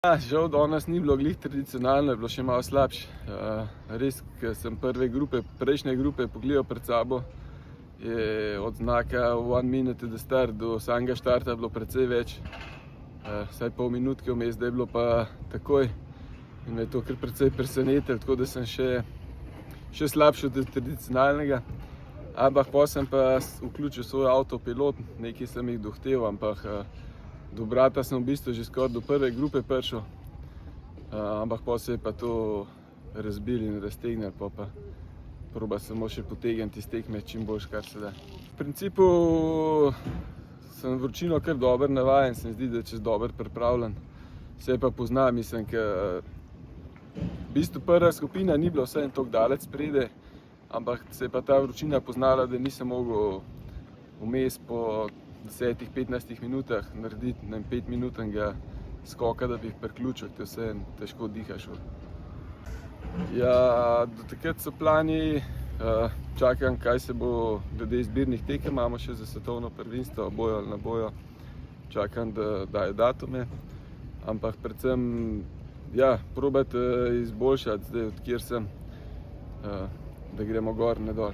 Žal danes ni bilo glih tradicionalno, je bilo še malo slabše. Res, ker sem prejšnje grupe pogledal pred sabo, je od znaka 1 minute to start do samega štarta bilo precej več. Vsaj pol minutke vmes, zdaj je bilo pa takoj in me je to kar precej presenetilo, tako da sem še slabši od tradicionalnega. Ampak potem sem pa vključil svoj avtopilot, nekaj sem jih dohtel, ampak do brata sem v bistvu že skoraj do prve grupe prišel, ampak potem se je pa to razbil in raztegnil, pa proba samo še potegniti iz tekme čim boljše, kar se da. V principu sem vročino kar dobro navajen, se mi zdi, da je čez dobro pripravljen. Se pa pozna, mislim, ker v bistvu prva skupina ni bila vseeno toliko daleč spredaj, ampak se je pa ta vročina poznala, da nisem mogel vmes po 10-15 minutah narediti 5-minutnega skoka, da bi jih priključil, ker vseeno težko dihaš. Ja, do takrat so plani, čakam, kaj se bo glede izbirnih tekem, imamo še za svetovno prvenstvo, bojo ali ne bojo, čakam, da dajo datume, ampak predvsem, ja, probati izboljšati zdaj, od kjer sem, da gremo gor, ne dol.